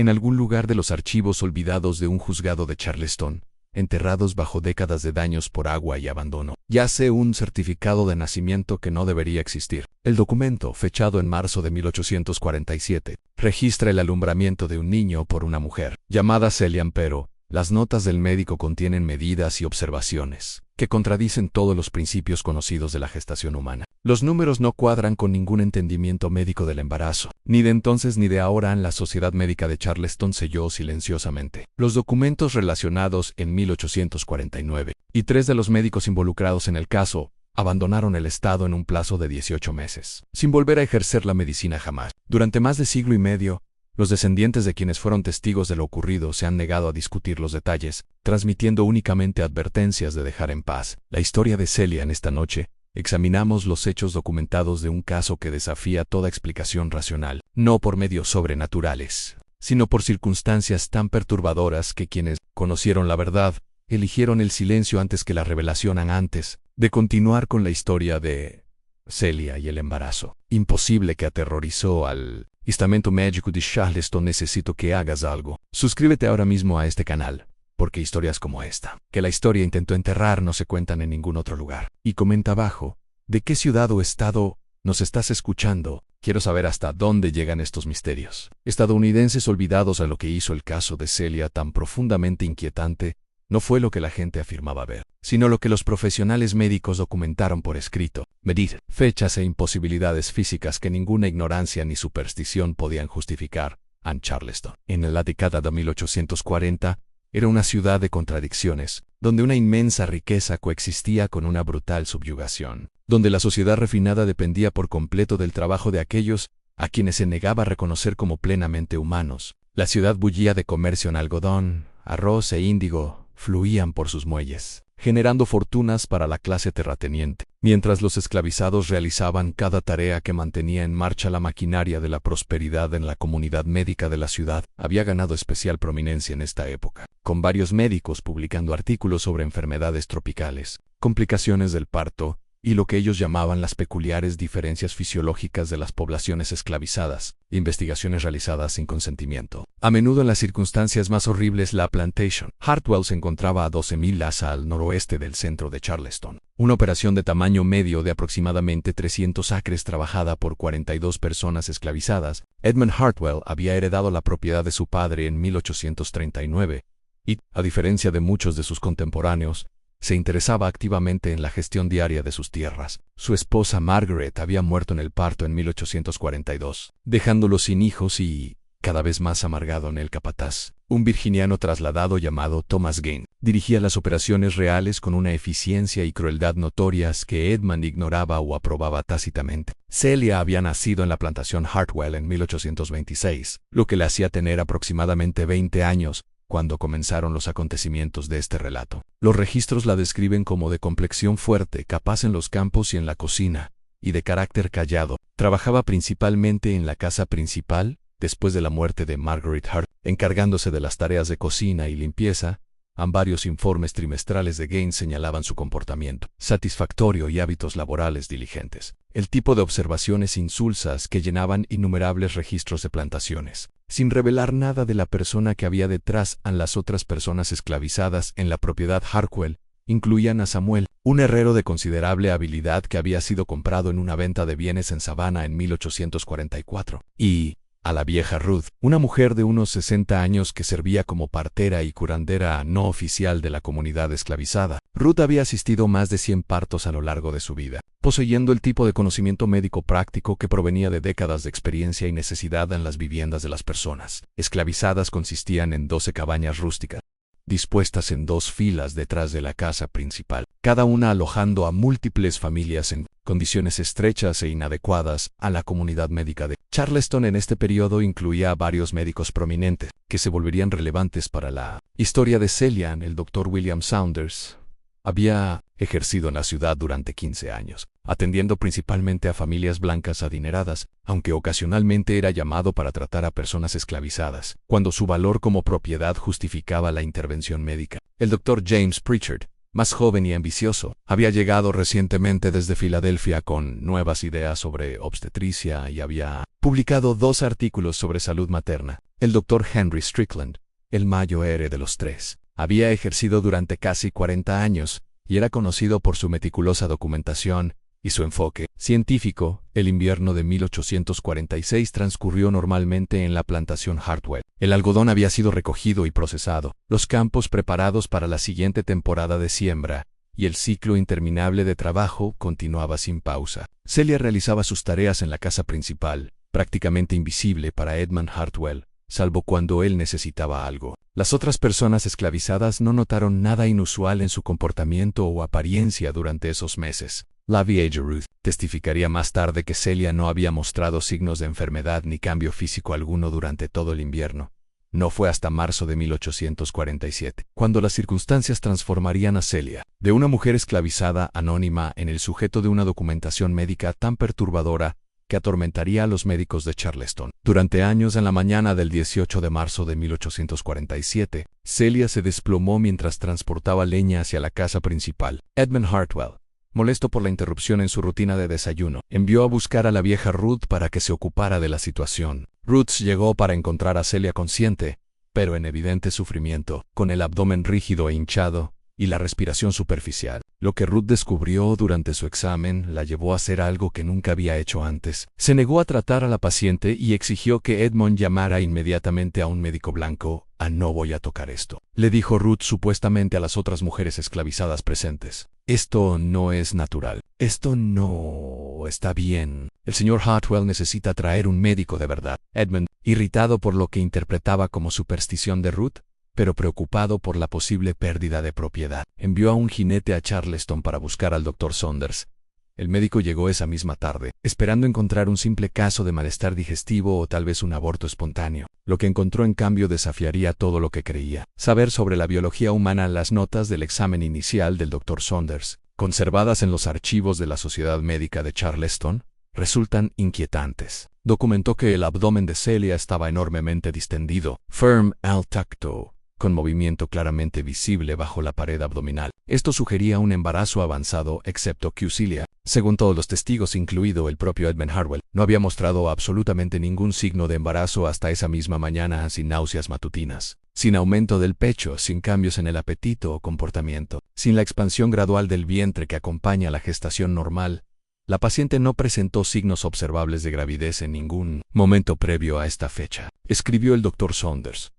en algún lugar de los archivos olvidados de un juzgado de Charleston, enterrados bajo décadas de daños por agua y abandono, yace un certificado de nacimiento que no debería existir. El documento, fechado en marzo de 1847, registra el alumbramiento de un niño por una mujer, llamada Celia, pero las notas del médico contienen medidas y observaciones que contradicen todos los principios conocidos de la gestación humana. Los números no cuadran con ningún entendimiento médico del embarazo. Ni de entonces ni de ahora la Sociedad Médica de Charleston selló silenciosamente los documentos relacionados en 1849, y 3 de los médicos involucrados en el caso abandonaron el estado en un plazo de 18 meses, sin volver a ejercer la medicina jamás. Durante más de siglo y medio, los descendientes de quienes fueron testigos de lo ocurrido se han negado a discutir los detalles, transmitiendo únicamente advertencias de dejar en paz la historia de Celia. En esta noche, examinamos los hechos documentados de un caso que desafía toda explicación racional, no por medios sobrenaturales, sino por circunstancias tan perturbadoras que quienes conocieron la verdad eligieron el silencio antes que la revelación antes de continuar con la historia de Celia y el embarazo imposible que aterrorizó al estamento médico de Charleston. Necesito que hagas algo. Suscríbete ahora mismo a este canal, porque historias como esta, que la historia intentó enterrar, no se cuentan en ningún otro lugar. Y comenta abajo, ¿de qué ciudad o estado nos estás escuchando? Quiero saber hasta dónde llegan estos misterios estadounidenses olvidados. A lo que hizo el caso de Celia tan profundamente inquietante no fue lo que la gente afirmaba ver, sino lo que los profesionales médicos documentaron por escrito, medir fechas e imposibilidades físicas que ninguna ignorancia ni superstición podían justificar. Charleston, en la década de 1840, era una ciudad de contradicciones, donde una inmensa riqueza coexistía con una brutal subyugación, donde la sociedad refinada dependía por completo del trabajo de aquellos a quienes se negaba a reconocer como plenamente humanos. La ciudad bullía de comercio en algodón, arroz e índigo fluían por sus muelles, generando fortunas para la clase terrateniente, mientras los esclavizados realizaban cada tarea que mantenía en marcha la maquinaria de la prosperidad. En la comunidad médica de la ciudad había ganado especial prominencia en esta época, con varios médicos publicando artículos sobre enfermedades tropicales, complicaciones del parto, y lo que ellos llamaban las peculiares diferencias fisiológicas de las poblaciones esclavizadas, investigaciones realizadas sin consentimiento. A menudo en las circunstancias más horribles. La Plantation Hartwell se encontraba a 12 millas al noroeste del centro de Charleston. Una operación de tamaño medio de aproximadamente 300 acres trabajada por 42 personas esclavizadas. Edmund Hartwell había heredado la propiedad de su padre en 1839 y, a diferencia de muchos de sus contemporáneos, se interesaba activamente en la gestión diaria de sus tierras. Su esposa Margaret había muerto en el parto en 1842, dejándolo sin hijos y, cada vez más amargado en el capataz, un virginiano trasladado llamado Thomas Gain, dirigía las operaciones reales con una eficiencia y crueldad notorias que Edmund ignoraba o aprobaba tácitamente. Celia había nacido en la plantación Hartwell en 1826, lo que le hacía tener aproximadamente 20 años, cuando comenzaron los acontecimientos de este relato. Los registros la describen como de complexión fuerte, capaz en los campos y en la cocina, y de carácter callado. Trabajaba principalmente en la casa principal, después de la muerte de Margaret Hart, encargándose de las tareas de cocina y limpieza. Varios informes trimestrales de Gaines señalaban su comportamiento satisfactorio y hábitos laborales diligentes, el tipo de observaciones insulsas que llenaban innumerables registros de plantaciones, sin revelar nada de la persona que había detrás. Las otras personas esclavizadas en la propiedad Hartwell incluían a Samuel, un herrero de considerable habilidad que había sido comprado en una venta de bienes en Savannah en 1844, y a la vieja Ruth, una mujer de unos 60 años que servía como partera y curandera no oficial de la comunidad esclavizada. Ruth había asistido más de 100 partos a lo largo de su vida, poseyendo el tipo de conocimiento médico práctico que provenía de décadas de experiencia y necesidad en las viviendas de las personas esclavizadas. Consistían en 12 cabañas rústicas, dispuestas en 2 filas detrás de la casa principal, cada una alojando a múltiples familias en condiciones estrechas e inadecuadas a la comunidad médica de Charleston. En este periodo incluía a varios médicos prominentes, que se volverían relevantes para la historia de Celia. El Dr. William Saunders había ejercido en la ciudad durante 15 años, atendiendo principalmente a familias blancas adineradas, aunque ocasionalmente era llamado para tratar a personas esclavizadas, cuando su valor como propiedad justificaba la intervención médica. El Dr. James Pritchard, más joven y ambicioso, había llegado recientemente desde Filadelfia con nuevas ideas sobre obstetricia y había publicado 2 artículos sobre salud materna. El doctor Henry Strickland, el mayor de los tres, había ejercido durante casi 40 años y era conocido por su meticulosa documentación y su enfoque científico. El invierno de 1846 transcurrió normalmente en la plantación Hartwell. El algodón había sido recogido y procesado, los campos preparados para la siguiente temporada de siembra, y el ciclo interminable de trabajo continuaba sin pausa. Celia realizaba sus tareas en la casa principal, prácticamente invisible para Edmund Hartwell, salvo cuando él necesitaba algo. Las otras personas esclavizadas no notaron nada inusual en su comportamiento o apariencia durante esos meses. La vieja Ruth testificaría más tarde que Celia no había mostrado signos de enfermedad ni cambio físico alguno durante todo el invierno. No fue hasta marzo de 1847, cuando las circunstancias transformarían a Celia, de una mujer esclavizada anónima en el sujeto de una documentación médica tan perturbadora que atormentaría a los médicos de Charleston. Durante años, en la mañana del 18 de marzo de 1847, Celia se desplomó mientras transportaba leña hacia la casa principal. Edmund Hartwell, molesto por la interrupción en su rutina de desayuno, envió a buscar a la vieja Ruth para que se ocupara de la situación. Ruth llegó para encontrar a Celia consciente, pero en evidente sufrimiento, con el abdomen rígido e hinchado y la respiración superficial. Lo que Ruth descubrió durante su examen la llevó a hacer algo que nunca había hecho antes. Se negó a tratar a la paciente y exigió que Edmund llamara inmediatamente a un médico blanco. No voy a tocar esto, le dijo Ruth supuestamente a las otras mujeres esclavizadas presentes. Esto no es natural. Esto no está bien. El señor Hartwell necesita traer un médico de verdad. Edmund, irritado por lo que interpretaba como superstición de Ruth, pero preocupado por la posible pérdida de propiedad, envió a un jinete a Charleston para buscar al Dr. Saunders. El médico llegó esa misma tarde, esperando encontrar un simple caso de malestar digestivo o tal vez un aborto espontáneo. Lo que encontró en cambio desafiaría todo lo que creía saber sobre la biología humana. Las notas del examen inicial del Dr. Saunders, conservadas en los archivos de la Sociedad Médica de Charleston, resultan inquietantes. Documentó que el abdomen de Celia estaba enormemente distendido, firm al tacto, con movimiento claramente visible bajo la pared abdominal. Esto sugería un embarazo avanzado, excepto que Celia, según todos los testigos, incluido el propio Edmund Hartwell, no había mostrado absolutamente ningún signo de embarazo hasta esa misma mañana, sin náuseas matutinas, sin aumento del pecho, sin cambios en el apetito o comportamiento, sin la expansión gradual del vientre que acompaña a la gestación normal. La paciente no presentó signos observables de gravidez en ningún momento previo a esta fecha, escribió el Dr. Saunders.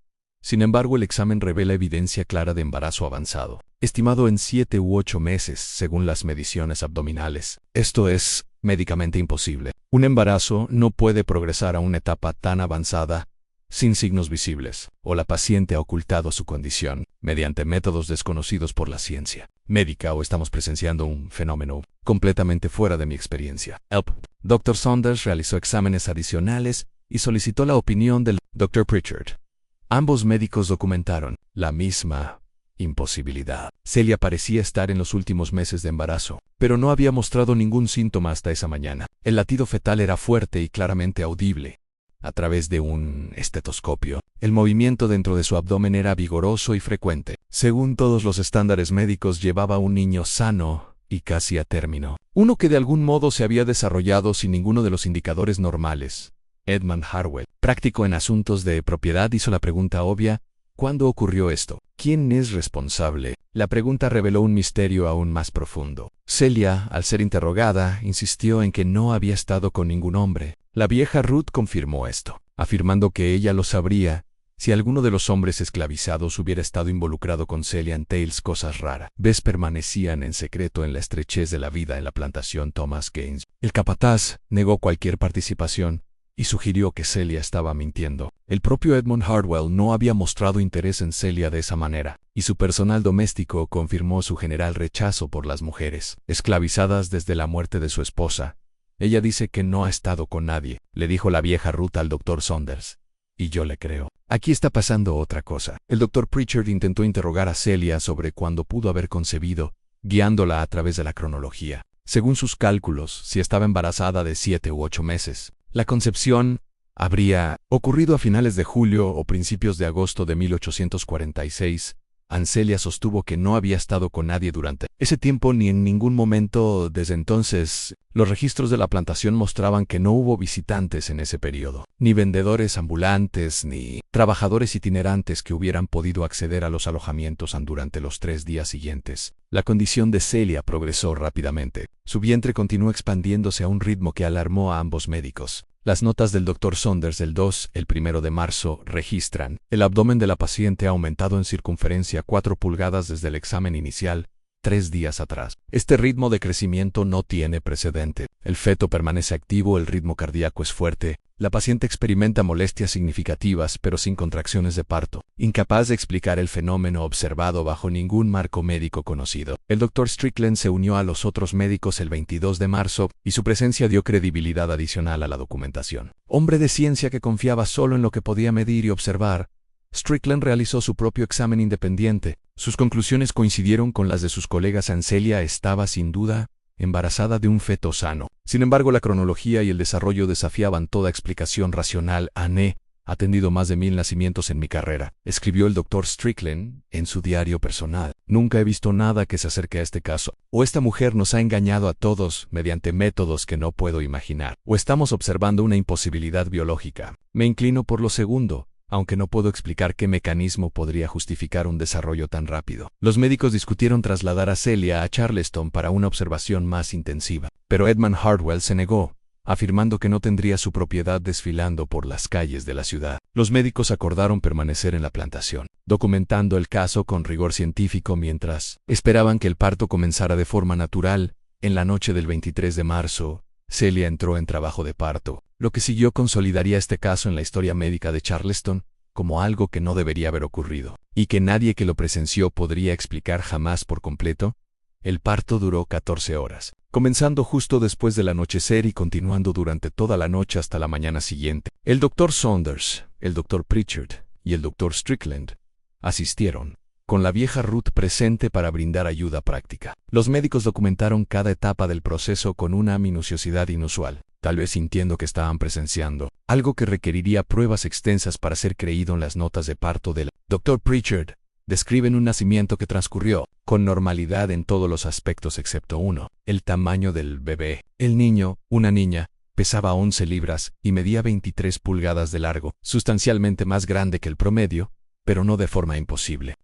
Sin embargo, el examen revela evidencia clara de embarazo avanzado, estimado en 7 u 8 meses según las mediciones abdominales. Esto es médicamente imposible. Un embarazo no puede progresar a una etapa tan avanzada sin signos visibles, o la paciente ha ocultado su condición mediante métodos desconocidos por la ciencia médica, o estamos presenciando un fenómeno completamente fuera de mi experiencia. El Dr. Saunders realizó exámenes adicionales y solicitó la opinión del Dr. Pritchard. Ambos médicos documentaron la misma imposibilidad. Celia parecía estar en los últimos meses de embarazo, pero no había mostrado ningún síntoma hasta esa mañana. El latido fetal era fuerte y claramente audible a través de un estetoscopio. El movimiento dentro de su abdomen era vigoroso y frecuente. Según todos los estándares médicos, llevaba un niño sano y casi a término. Uno que de algún modo se había desarrollado sin ninguno de los indicadores normales. Edmund Hartwell, práctico en asuntos de propiedad, hizo la pregunta obvia: ¿cuándo ocurrió esto? ¿Quién es responsable? La pregunta reveló un misterio aún más profundo. Celia, al ser interrogada, insistió en que no había estado con ningún hombre. La vieja Ruth confirmó esto, afirmando que ella lo sabría si alguno de los hombres esclavizados hubiera estado involucrado con Celia en tales cosas raras. Permanecían en secreto en la estrechez de la vida en la plantación Thomas Gaines. El capataz negó cualquier participación y sugirió que Celia estaba mintiendo. El propio Edmund Hartwell no había mostrado interés en Celia de esa manera, y su personal doméstico confirmó su general rechazo por las mujeres esclavizadas desde la muerte de su esposa. Ella dice que no ha estado con nadie, le dijo la vieja Ruth al Dr. Saunders. Y yo le creo. Aquí está pasando otra cosa. El Dr. Pritchard intentó interrogar a Celia sobre cuándo pudo haber concebido, guiándola a través de la cronología. Según sus cálculos, si estaba embarazada de 7 u 8 meses, la concepción habría ocurrido a finales de julio o principios de agosto de 1846, Celia sostuvo que no había estado con nadie durante ese tiempo ni en ningún momento desde entonces. Los registros de la plantación mostraban que no hubo visitantes en ese periodo, ni vendedores ambulantes, ni trabajadores itinerantes que hubieran podido acceder a los alojamientos durante los 3 días siguientes. La condición de Celia progresó rápidamente. Su vientre continuó expandiéndose a un ritmo que alarmó a ambos médicos. Las notas del Dr. Saunders del 1 de marzo registran: el abdomen de la paciente ha aumentado en circunferencia 4 pulgadas desde el examen inicial, 3 días atrás. Este ritmo de crecimiento no tiene precedente. El feto permanece activo, el ritmo cardíaco es fuerte. La paciente experimenta molestias significativas pero sin contracciones de parto. Incapaz de explicar el fenómeno observado bajo ningún marco médico conocido. El Dr. Strickland se unió a los otros médicos el 22 de marzo y su presencia dio credibilidad adicional a la documentación. Hombre de ciencia que confiaba solo en lo que podía medir y observar, Strickland realizó su propio examen independiente. Sus conclusiones coincidieron con las de sus colegas. Celia estaba, sin duda, embarazada de un feto sano. Sin embargo, la cronología y el desarrollo desafiaban toda explicación racional. He atendido más de 1000 nacimientos en mi carrera, escribió el Dr. Strickland en su diario personal. Nunca he visto nada que se acerque a este caso. O esta mujer nos ha engañado a todos mediante métodos que no puedo imaginar, o estamos observando una imposibilidad biológica. Me inclino por lo segundo, aunque no puedo explicar qué mecanismo podría justificar un desarrollo tan rápido. Los médicos discutieron trasladar a Celia a Charleston para una observación más intensiva, pero Edmund Hartwell se negó, afirmando que no tendría su propiedad desfilando por las calles de la ciudad. Los médicos acordaron permanecer en la plantación, documentando el caso con rigor científico mientras esperaban que el parto comenzara de forma natural. En la noche del 23 de marzo, Celia entró en trabajo de parto. Lo que siguió consolidaría este caso en la historia médica de Charleston como algo que no debería haber ocurrido, y que nadie que lo presenció podría explicar jamás por completo. El parto duró 14 horas, comenzando justo después del anochecer y continuando durante toda la noche hasta la mañana siguiente. El Dr. Saunders, el Dr. Pritchard y el Dr. Strickland asistieron, con la vieja Ruth presente para brindar ayuda práctica. Los médicos documentaron cada etapa del proceso con una minuciosidad inusual, tal vez sintiendo que estaban presenciando algo que requeriría pruebas extensas para ser creído. En las notas de parto del Dr. Pritchard describen un nacimiento que transcurrió con normalidad en todos los aspectos excepto uno: el tamaño del bebé. El niño, una niña, pesaba 11 libras y medía 23 pulgadas de largo, sustancialmente más grande que el promedio, pero no de forma imposible.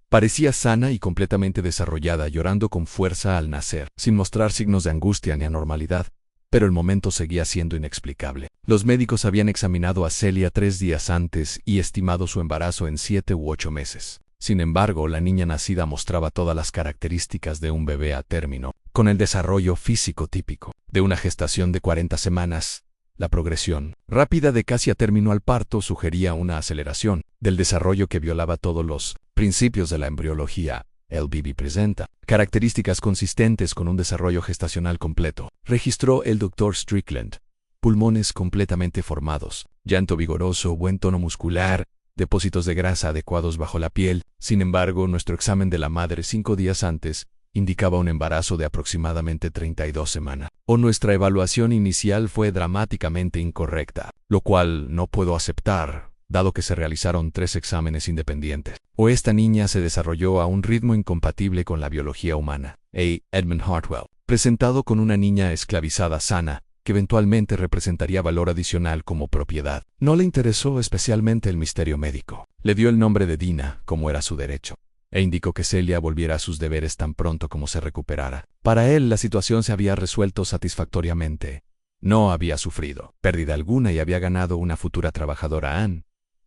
Parecía sana y completamente desarrollada, llorando con fuerza al nacer, sin mostrar signos de angustia ni anormalidad. Pero el momento seguía siendo inexplicable. Los médicos habían examinado a Celia 3 días antes y estimado su embarazo en 7 u 8 meses. Sin embargo, la niña nacida mostraba todas las características de un bebé a término, con el desarrollo físico típico de una gestación de 40 semanas. La progresión rápida de casi a término al parto sugería una aceleración del desarrollo que violaba todos los principios de la embriología. El bebé presenta características consistentes con un desarrollo gestacional completo, registró el Dr. Strickland. Pulmones completamente formados, llanto vigoroso, buen tono muscular, depósitos de grasa adecuados bajo la piel. Sin embargo, nuestro examen de la madre 5 días antes indicaba un embarazo de aproximadamente 32 semanas. O nuestra evaluación inicial fue dramáticamente incorrecta, lo cual no puedo aceptar, dado que se realizaron 3 exámenes independientes. O esta niña se desarrolló a un ritmo incompatible con la biología humana. Edmund Hartwell, presentado con una niña esclavizada sana, que eventualmente representaría valor adicional como propiedad. No le interesó especialmente el misterio médico. Le dio el nombre de Dina, como era su derecho, e indicó que Celia volviera a sus deberes tan pronto como se recuperara. Para él, la situación se había resuelto satisfactoriamente. No había sufrido pérdida alguna y había ganado una futura trabajadora, Anne.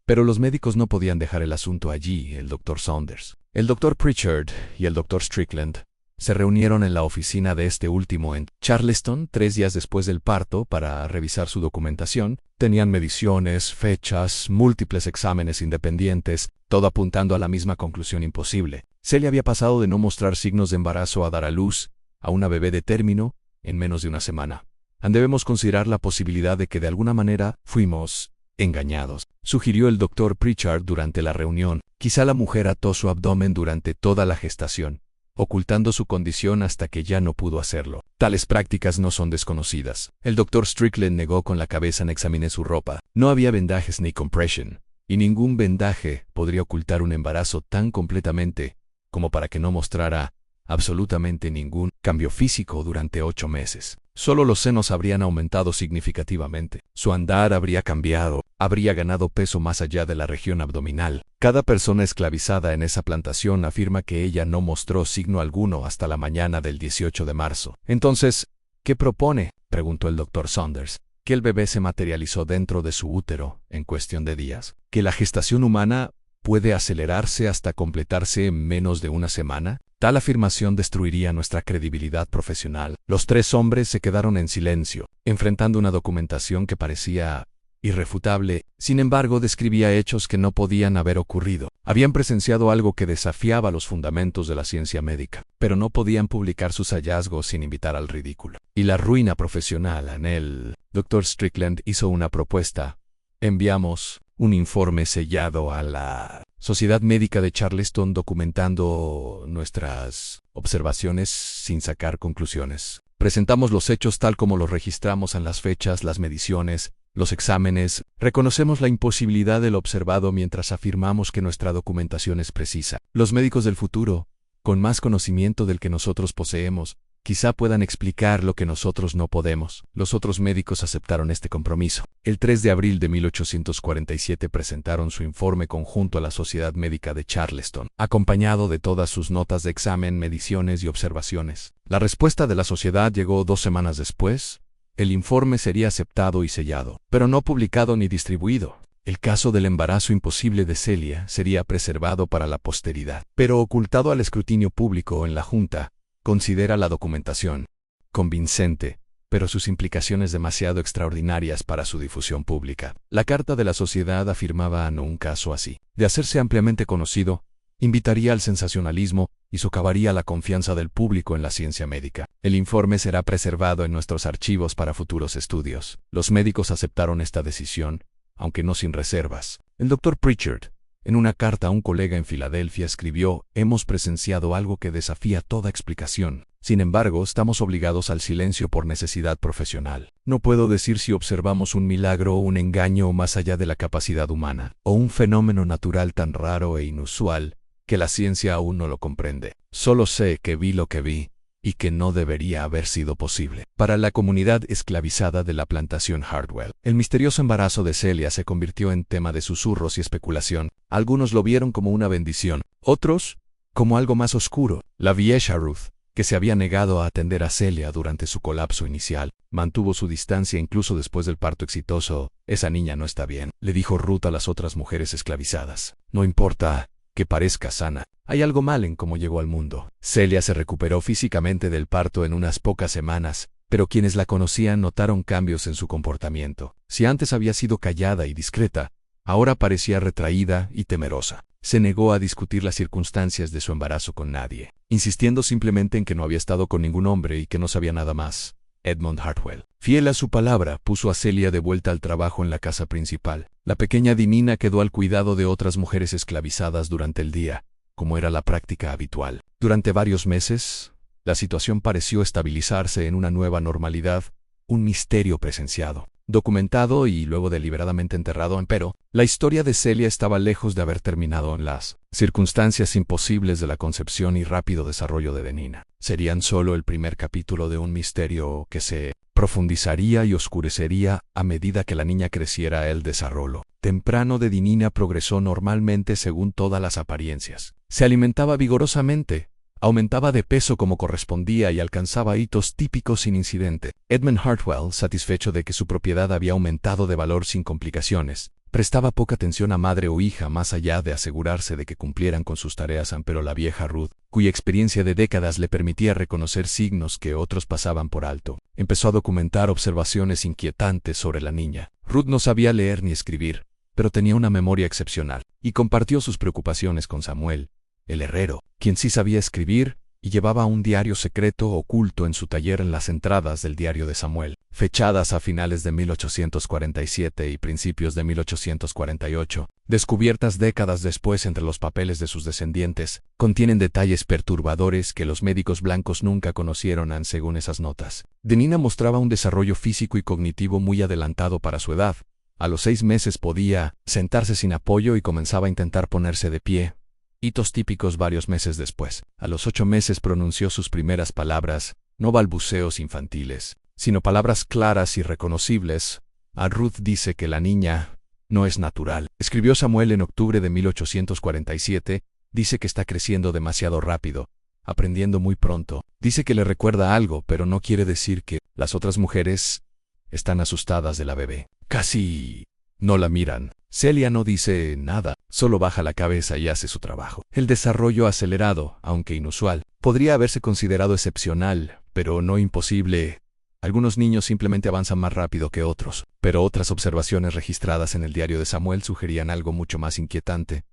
Pero los médicos no podían dejar el asunto allí. El Dr. Saunders, el Dr. Pritchard y el Dr. Strickland se reunieron en la oficina de este último en Charleston 3 días después del parto para revisar su documentación. Tenían mediciones, fechas, múltiples exámenes independientes, todo apuntando a la misma conclusión imposible. Celia había pasado de no mostrar signos de embarazo a dar a luz a una bebé de término en menos de una semana. Debemos considerar la posibilidad de que de alguna manera fuimos engañados, sugirió el Dr. Pritchard durante la reunión. Quizá la mujer ató su abdomen durante toda la gestación, ocultando su condición hasta que ya no pudo hacerlo. Tales prácticas no son desconocidas. El Dr. Strickland negó con la cabeza. Examiné su ropa. No había vendajes ni compression, y ningún vendaje podría ocultar un embarazo tan completamente como para que no mostrara absolutamente ningún cambio físico durante 8 meses. Solo los senos habrían aumentado significativamente. Su andar habría cambiado, habría ganado peso más allá de la región abdominal. Cada persona esclavizada en esa plantación afirma que ella no mostró signo alguno hasta la mañana del 18 de marzo. Entonces, ¿qué propone?, preguntó el Dr. Saunders. Que el bebé se materializó dentro de su útero en cuestión de días. Que la gestación humana puede acelerarse hasta completarse en menos de una semana. Tal afirmación destruiría nuestra credibilidad profesional. Los 3 hombres se quedaron en silencio, enfrentando una documentación que parecía irrefutable, sin embargo describía hechos que no podían haber ocurrido. Habían presenciado algo que desafiaba los fundamentos de la ciencia médica, pero no podían publicar sus hallazgos sin invitar al ridículo. Y la ruina profesional en el Dr. Strickland hizo una propuesta. Enviamos un informe sellado a la Sociedad Médica de Charleston documentando nuestras observaciones sin sacar conclusiones. Presentamos los hechos tal como los registramos en las fechas, las mediciones, los exámenes. Reconocemos la imposibilidad del observado mientras afirmamos que nuestra documentación es precisa. Los médicos del futuro, con más conocimiento del que nosotros poseemos, quizá puedan explicar lo que nosotros no podemos. Los otros médicos aceptaron este compromiso. El 3 de abril de 1847 presentaron su informe conjunto a la Sociedad Médica de Charleston, acompañado de todas sus notas de examen, mediciones y observaciones. La respuesta de la sociedad llegó 2 semanas después. El informe sería aceptado y sellado, pero no publicado ni distribuido. El caso del embarazo imposible de Celia sería preservado para la posteridad, pero ocultado al escrutinio público en la Junta. Considera la documentación convincente, pero sus implicaciones demasiado extraordinarias para su difusión pública. La carta de la sociedad afirmaba en un caso así. De hacerse ampliamente conocido, invitaría al sensacionalismo y socavaría la confianza del público en la ciencia médica. El informe será preservado en nuestros archivos para futuros estudios. Los médicos aceptaron esta decisión, aunque no sin reservas. El Dr. Pritchard, en una carta a un colega en Filadelfia, escribió: «Hemos presenciado algo que desafía toda explicación. Sin embargo, estamos obligados al silencio por necesidad profesional. No puedo decir si observamos un milagro o un engaño más allá de la capacidad humana, o un fenómeno natural tan raro e inusual que la ciencia aún no lo comprende. Solo sé que vi lo que vi, y que no debería haber sido posible». Para la comunidad esclavizada de la plantación Hartwell, el misterioso embarazo de Celia se convirtió en tema de susurros y especulación. Algunos lo vieron como una bendición, otros como algo más oscuro. La vieja Ruth, que se había negado a atender a Celia durante su colapso inicial, mantuvo su distancia incluso después del parto exitoso. «Esa niña no está bien», le dijo Ruth a las otras mujeres esclavizadas. «No importa que parezca sana. Hay algo mal en cómo llegó al mundo». Celia se recuperó físicamente del parto en unas pocas semanas, pero quienes la conocían notaron cambios en su comportamiento. Si antes había sido callada y discreta, ahora parecía retraída y temerosa. Se negó a discutir las circunstancias de su embarazo con nadie, insistiendo simplemente en que no había estado con ningún hombre y que no sabía nada más. Edmund Hartwell, fiel a su palabra, puso a Celia de vuelta al trabajo en la casa principal. La pequeña Dinina quedó al cuidado de otras mujeres esclavizadas durante el día, como era la práctica habitual. Durante varios meses, la situación pareció estabilizarse en una nueva normalidad, un misterio presenciado, documentado y luego deliberadamente enterrado. Empero, la historia de Celia estaba lejos de haber terminado en las circunstancias imposibles de la concepción y rápido desarrollo de Dinina. Serían solo el primer capítulo de un misterio que se profundizaría y oscurecería a medida que la niña creciera. El desarrollo temprano de Dinina progresó normalmente según todas las apariencias. Se alimentaba vigorosamente, aumentaba de peso como correspondía y alcanzaba hitos típicos sin incidente. Edmund Hartwell, satisfecho de que su propiedad había aumentado de valor sin complicaciones, prestaba poca atención a madre o hija más allá de asegurarse de que cumplieran con sus tareas. Pero la vieja Ruth, cuya experiencia de décadas le permitía reconocer signos que otros pasaban por alto, empezó a documentar observaciones inquietantes sobre la niña. Ruth no sabía leer ni escribir, pero tenía una memoria excepcional, y compartió sus preocupaciones con Samuel, el herrero, quien sí sabía escribir y llevaba un diario secreto oculto en su taller. En las entradas del diario de Samuel, fechadas a finales de 1847 y principios de 1848, descubiertas décadas después entre los papeles de sus descendientes, contienen detalles perturbadores que los médicos blancos nunca conocieron. Según esas notas, Dinina mostraba un desarrollo físico y cognitivo muy adelantado para su edad, A los 6 meses podía sentarse sin apoyo y comenzaba a intentar ponerse de pie. Hitos típicos varios meses después. A los 8 meses pronunció sus primeras palabras, no balbuceos infantiles, sino palabras claras y reconocibles. Ruth dice que la niña no es natural. Escribió Samuel en octubre de 1847, dice que está creciendo demasiado rápido, aprendiendo muy pronto. Dice que le recuerda algo, pero no quiere decir que las otras mujeres están asustadas de la bebé. Casi no la miran. Celia no dice nada, solo baja la cabeza y hace su trabajo. El desarrollo acelerado, aunque inusual, podría haberse considerado excepcional, pero no imposible. Algunos niños simplemente avanzan más rápido que otros, pero otras observaciones registradas en el diario de Samuel sugerían algo mucho más inquietante.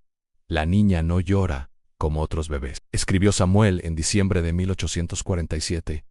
La niña no llora, como otros bebés. Escribió Samuel en diciembre de 1847.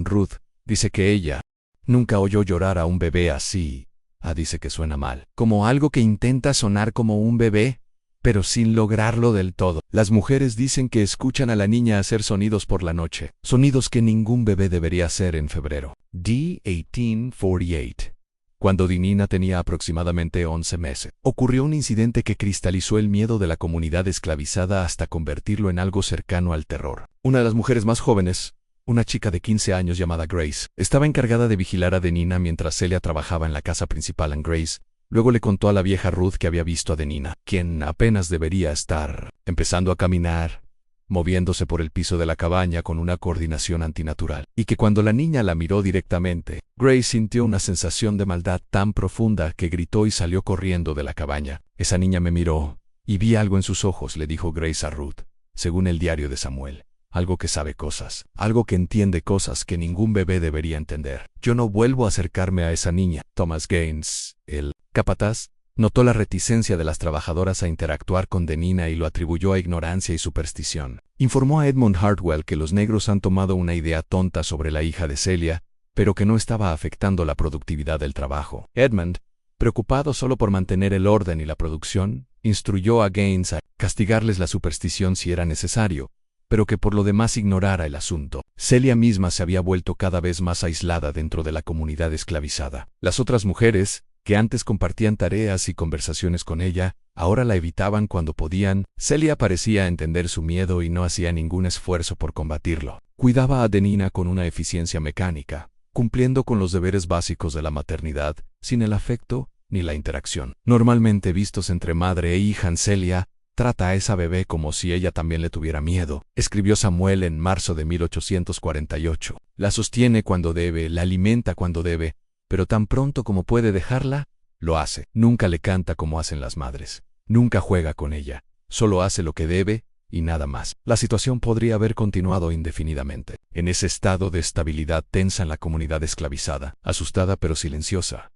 Ruth dice que ella nunca oyó llorar a un bebé así. Dice que suena mal, como algo que intenta sonar como un bebé, pero sin lograrlo del todo. Las mujeres dicen que escuchan a la niña hacer sonidos por la noche, sonidos que ningún bebé debería hacer en febrero. D. 1848. Cuando Dinina tenía aproximadamente 11 meses, ocurrió un incidente que cristalizó el miedo de la comunidad esclavizada hasta convertirlo en algo cercano al terror. Una de las mujeres más jóvenes, una chica de 15 años llamada Grace, estaba encargada de vigilar a Denina mientras Celia trabajaba en la casa principal en Grace. Luego le contó a la vieja Ruth que había visto a Denina, quien apenas debería estar empezando a caminar, moviéndose por el piso de la cabaña con una coordinación antinatural, y que cuando la niña la miró directamente, Grace sintió una sensación de maldad tan profunda que gritó y salió corriendo de la cabaña. Esa niña me miró, y vi algo en sus ojos, le dijo Grace a Ruth, según el diario de Samuel. Algo que sabe cosas, algo que entiende cosas que ningún bebé debería entender. Yo no vuelvo a acercarme a esa niña. Thomas Gaines, el capataz, notó la reticencia de las trabajadoras a interactuar con Denina y lo atribuyó a ignorancia y superstición. Informó a Edmund Hartwell que los negros han tomado una idea tonta sobre la hija de Celia, pero que no estaba afectando la productividad del trabajo. Edmund, preocupado solo por mantener el orden y la producción, instruyó a Gaines a castigarles la superstición si era necesario, pero que por lo demás ignorara el asunto. Celia misma se había vuelto cada vez más aislada dentro de la comunidad esclavizada. Las otras mujeres, que antes compartían tareas y conversaciones con ella, ahora la evitaban cuando podían. Celia parecía entender su miedo y no hacía ningún esfuerzo por combatirlo. Cuidaba a Denina con una eficiencia mecánica, cumpliendo con los deberes básicos de la maternidad, sin el afecto ni la interacción. Normalmente vistos entre madre e hija, Celia trata a esa bebé como si ella también le tuviera miedo, escribió Samuel en marzo de 1848. La sostiene cuando debe, la alimenta cuando debe, pero tan pronto como puede dejarla, lo hace. Nunca le canta como hacen las madres. Nunca juega con ella. Solo hace lo que debe y nada más. La situación podría haber continuado indefinidamente. En ese estado de estabilidad tensa en la comunidad esclavizada, asustada pero silenciosa,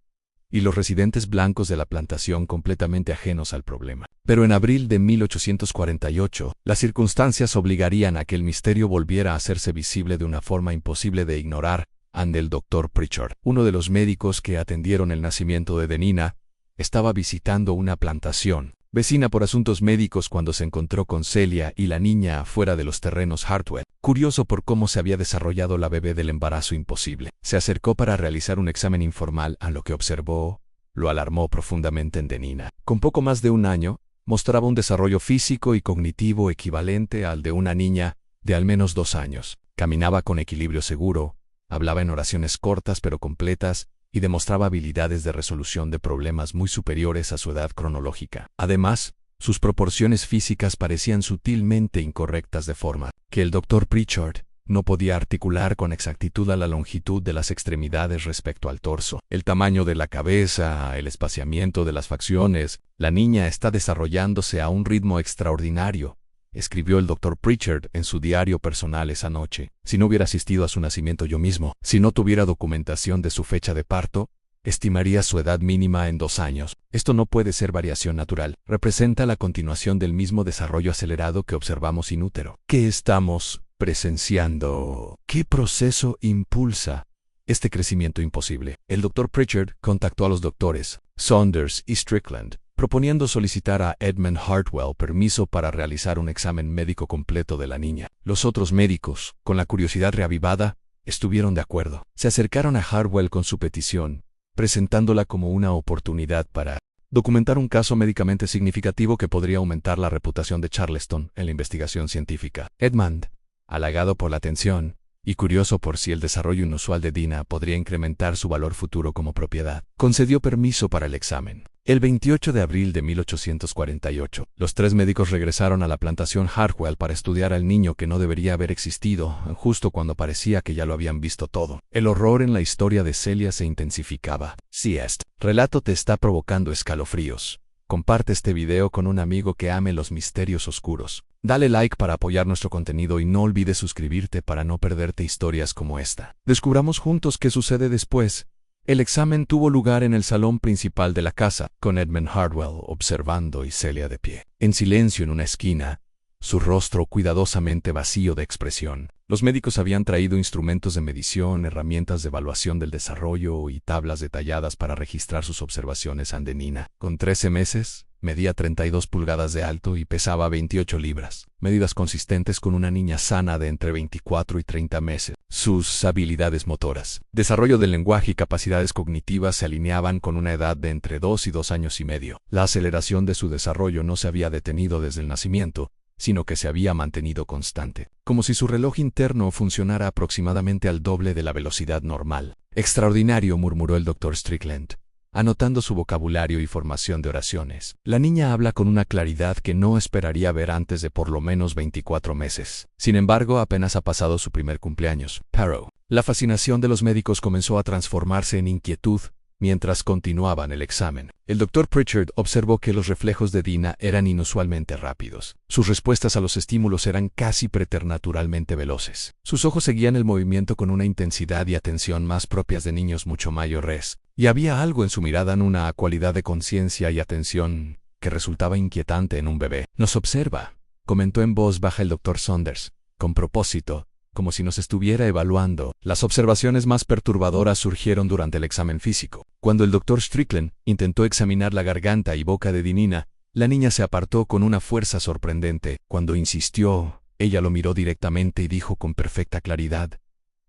y los residentes blancos de la plantación completamente ajenos al problema. Pero en abril de 1848, las circunstancias obligarían a que el misterio volviera a hacerse visible de una forma imposible de ignorar. El Dr. Pritchard, uno de los médicos que atendieron el nacimiento de Denina, estaba visitando una plantación vecina por asuntos médicos cuando se encontró con Celia y la niña afuera de los terrenos Hartwell. Curioso por cómo se había desarrollado la bebé del embarazo imposible, se acercó para realizar un examen informal. A lo que observó lo alarmó profundamente en Denina. Con poco más de un año, mostraba un desarrollo físico y cognitivo equivalente al de una niña de al menos 2 años. Caminaba con equilibrio seguro, hablaba en oraciones cortas pero completas, y demostraba habilidades de resolución de problemas muy superiores a su edad cronológica. Además, sus proporciones físicas parecían sutilmente incorrectas de forma que el Dr. Pritchard no podía articular con exactitud a la longitud de las extremidades respecto al torso, el tamaño de la cabeza, el espaciamiento de las facciones. La niña está desarrollándose a un ritmo extraordinario, escribió el Dr. Pritchard en su diario personal esa noche. Si no hubiera asistido a su nacimiento yo mismo, si no tuviera documentación de su fecha de parto, estimaría su edad mínima en 2 años. Esto no puede ser variación natural. Representa la continuación del mismo desarrollo acelerado que observamos in útero. ¿Qué estamos presenciando? ¿Qué proceso impulsa este crecimiento imposible? El Dr. Pritchard contactó a los doctores Saunders y Strickland, proponiendo solicitar a Edmund Hartwell permiso para realizar un examen médico completo de la niña. Los otros médicos, con la curiosidad reavivada, estuvieron de acuerdo. Se acercaron a Hartwell con su petición, presentándola como una oportunidad para documentar un caso médicamente significativo que podría aumentar la reputación de Charleston en la investigación científica. Edmund, halagado por la atención y curioso por si el desarrollo inusual de Dina podría incrementar su valor futuro como propiedad, concedió permiso para el examen. El 28 de abril de 1848, los 3 médicos regresaron a la plantación Hartwell para estudiar al niño que no debería haber existido, justo cuando parecía que ya lo habían visto todo. El horror en la historia de Celia se intensificaba. Si este relato te está provocando escalofríos, comparte este video con un amigo que ame los misterios oscuros. Dale like para apoyar nuestro contenido y no olvides suscribirte para no perderte historias como esta. Descubramos juntos qué sucede después. El examen tuvo lugar en el salón principal de la casa, con Edmund Hartwell observando y Celia de pie, en silencio en una esquina, su rostro cuidadosamente vacío de expresión. Los médicos habían traído instrumentos de medición, herramientas de evaluación del desarrollo y tablas detalladas para registrar sus observaciones ante Nina. Con 13 meses, medía 32 pulgadas de alto y pesaba 28 libras, medidas consistentes con una niña sana de entre 24 y 30 meses. Sus habilidades motoras, desarrollo del lenguaje y capacidades cognitivas se alineaban con una edad de entre 2 y 2 años y medio. La aceleración de su desarrollo no se había detenido desde el nacimiento, sino que se había mantenido constante, como si su reloj interno funcionara aproximadamente al doble de la velocidad normal. Extraordinario, murmuró el Dr. Strickland, anotando su vocabulario y formación de oraciones. La niña habla con una claridad que no esperaría ver antes de por lo menos 24 meses. Sin embargo, apenas ha pasado su primer cumpleaños. Paro. La fascinación de los médicos comenzó a transformarse en inquietud mientras continuaban el examen. El Dr. Pritchard observó que los reflejos de Dina eran inusualmente rápidos. Sus respuestas a los estímulos eran casi preternaturalmente veloces. Sus ojos seguían el movimiento con una intensidad y atención más propias de niños mucho mayores, y había algo en su mirada, en una cualidad de conciencia y atención que resultaba inquietante en un bebé. Nos observa, comentó en voz baja el Dr. Saunders, con propósito, como si nos estuviera evaluando. Las observaciones más perturbadoras surgieron durante el examen físico. Cuando el Dr. Strickland intentó examinar la garganta y boca de Dinina, la niña se apartó con una fuerza sorprendente. Cuando insistió, ella lo miró directamente y dijo con perfecta claridad: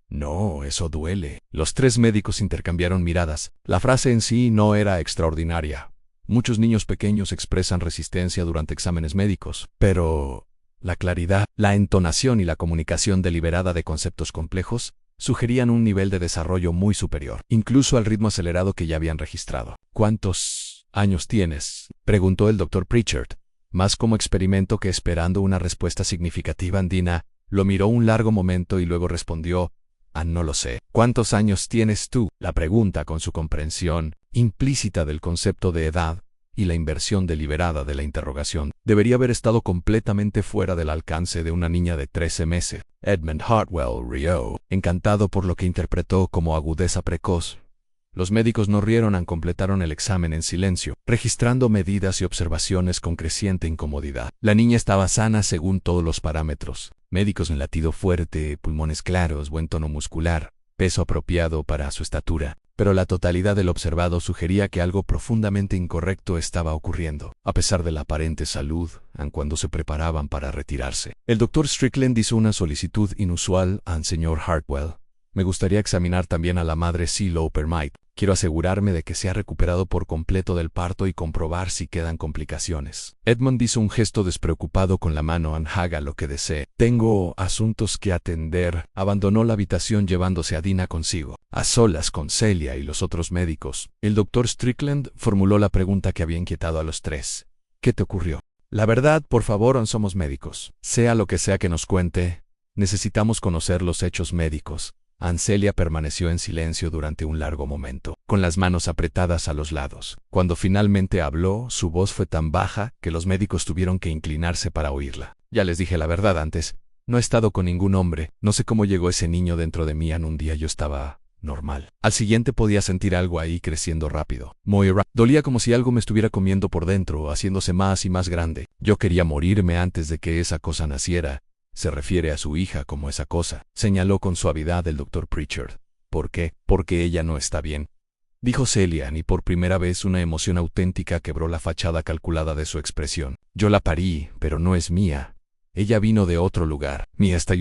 «No, eso duele». Los 3 médicos intercambiaron miradas. La frase en sí no era extraordinaria. Muchos niños pequeños expresan resistencia durante exámenes médicos, pero la claridad, la entonación y la comunicación deliberada de conceptos complejos sugerían un nivel de desarrollo muy superior, incluso al ritmo acelerado que ya habían registrado. «¿Cuántos años tienes?», preguntó el Dr. Pritchard, más como experimento que esperando una respuesta significativa. Dina lo miró un largo momento y luego respondió: «No lo sé». «¿Cuántos años tienes tú?». La pregunta, con su comprensión implícita del concepto de edad y la inversión deliberada de la interrogación, debería haber estado completamente fuera del alcance de una niña de 13 meses. Edmund Hartwell rió, encantado por lo que interpretó como agudeza precoz. Los médicos no rieron y completaron el examen en silencio, registrando medidas y observaciones con creciente incomodidad. La niña estaba sana según todos los parámetros médicos: en latido fuerte, pulmones claros, buen tono muscular, peso apropiado para su estatura. Pero la totalidad del observado sugería que algo profundamente incorrecto estaba ocurriendo, a pesar de la aparente salud, aun cuando se preparaban para retirarse. El Dr. Strickland hizo una solicitud inusual al señor Hartwell. «Me gustaría examinar también a la madre Celia Permite. Quiero asegurarme de que se ha recuperado por completo del parto y comprobar si quedan complicaciones». Edmund hizo un gesto despreocupado con la mano. «Haga lo que desee. Tengo asuntos que atender». Abandonó la habitación llevándose a Dina consigo. A solas con Celia y los otros médicos, el Dr. Strickland formuló la pregunta que había inquietado a los 3. «¿Qué te ocurrió?». «La verdad, por favor, somos médicos. Sea lo que sea que nos cuente, necesitamos conocer los hechos médicos». Celia permaneció en silencio durante un largo momento, con las manos apretadas a los lados. Cuando finalmente habló, su voz fue tan baja que los médicos tuvieron que inclinarse para oírla. «Ya les dije la verdad antes. No he estado con ningún hombre. No sé cómo llegó ese niño dentro de mí. Un día yo estaba normal. Al siguiente podía sentir algo ahí creciendo rápido. Moira, dolía como si algo me estuviera comiendo por dentro, haciéndose más y más grande. Yo quería morirme antes de que esa cosa naciera». «Se refiere a su hija como esa cosa», señaló con suavidad el Dr. Pritchard. «¿Por qué?». «Porque ella no está bien», dijo Celia, y por primera vez una emoción auténtica quebró la fachada calculada de su expresión. «Yo la parí, pero no es mía. Ella vino de otro lugar. Mía está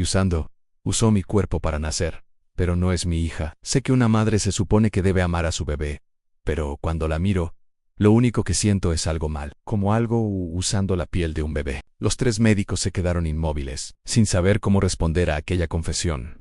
usó mi cuerpo para nacer, pero no es mi hija. Sé que una madre se supone que debe amar a su bebé, pero cuando la miro, lo único que siento es algo mal, como algo usando la piel de un bebé. Los tres médicos se quedaron inmóviles, sin saber cómo responder a aquella confesión.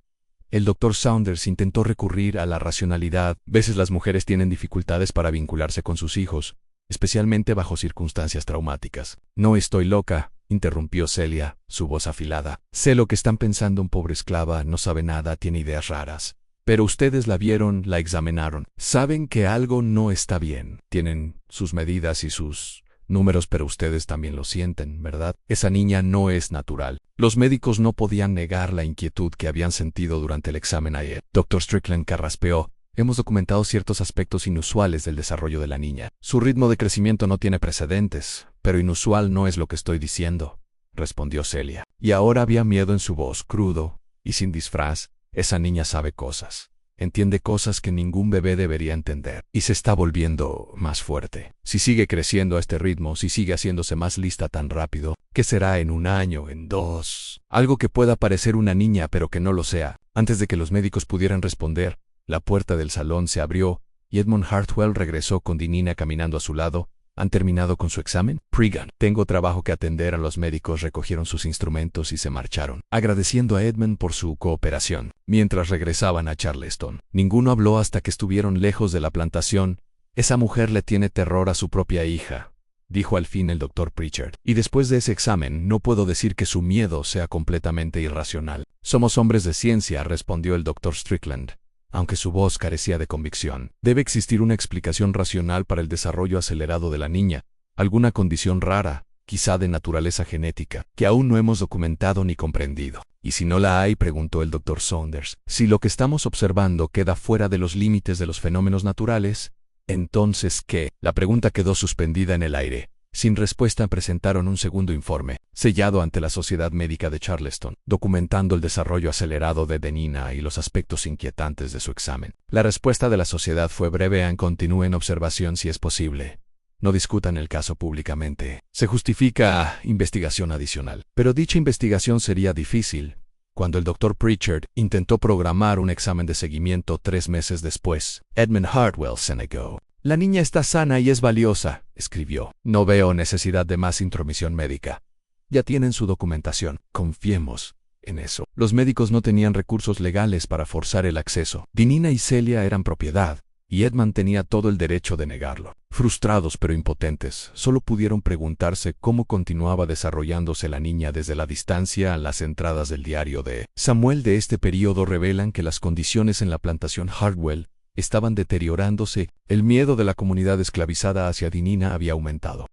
El Dr. Saunders intentó recurrir a la racionalidad. Veces las mujeres tienen dificultades para vincularse con sus hijos, especialmente bajo circunstancias traumáticas. No estoy loca, interrumpió Celia, su voz afilada. Sé lo que están pensando, un pobre esclava, no sabe nada, tiene ideas raras. Pero ustedes la vieron, la examinaron. Saben que algo no está bien. Tienen sus medidas y sus números, pero ustedes también lo sienten, ¿verdad? Esa niña no es natural. Los médicos no podían negar la inquietud que habían sentido durante el examen ayer. Dr. Strickland carraspeó. Hemos documentado ciertos aspectos inusuales del desarrollo de la niña. Su ritmo de crecimiento no tiene precedentes, pero inusual no es lo que estoy diciendo, respondió Celia. Y ahora había miedo en su voz, crudo y sin disfraz. Esa niña sabe cosas. Entiende cosas que ningún bebé debería entender. Y se está volviendo más fuerte. Si sigue creciendo a este ritmo, si sigue haciéndose más lista tan rápido, ¿qué será en 1 año, en 2? Algo que pueda parecer una niña pero que no lo sea. Antes de que los médicos pudieran responder, la puerta del salón se abrió y Edmund Hartwell regresó con Dinina caminando a su lado. ¿Han terminado con su examen? Pregan. Tengo trabajo que atender. A los médicos recogieron sus instrumentos y se marcharon, agradeciendo a Edmund por su cooperación. Mientras regresaban a Charleston, ninguno habló hasta que estuvieron lejos de la plantación. Esa mujer le tiene terror a su propia hija, dijo al fin el Dr. Pritchard. Y después de ese examen, no puedo decir que su miedo sea completamente irracional. Somos hombres de ciencia, respondió el Dr. Strickland, aunque su voz carecía de convicción. Debe existir una explicación racional para el desarrollo acelerado de la niña, alguna condición rara, quizá de naturaleza genética, que aún no hemos documentado ni comprendido. ¿Y si no la hay?, preguntó el Dr. Saunders. Si lo que estamos observando queda fuera de los límites de los fenómenos naturales, ¿entonces qué? La pregunta quedó suspendida en el aire. Sin respuesta presentaron un segundo informe, sellado ante la Sociedad Médica de Charleston, documentando el desarrollo acelerado de Dinina y los aspectos inquietantes de su examen. La respuesta de la sociedad fue breve: continúe en observación si es posible. No discutan el caso públicamente. Se justifica investigación adicional. Pero dicha investigación sería difícil. Cuando el Dr. Pritchard intentó programar un examen de seguimiento 3 meses después, Edmund Hartwell se negó. La niña está sana y es valiosa, escribió. No veo necesidad de más intromisión médica. Ya tienen su documentación. Confiemos en eso. Los médicos no tenían recursos legales para forzar el acceso. Dinina y Celia eran propiedad, y Edmund tenía todo el derecho de negarlo. Frustrados pero impotentes, solo pudieron preguntarse cómo continuaba desarrollándose la niña desde la distancia. Las entradas del diario de Samuel de este período revelan que las condiciones en la plantación Hartwell estaban deteriorándose. El miedo de la comunidad esclavizada hacia Dinina había aumentado.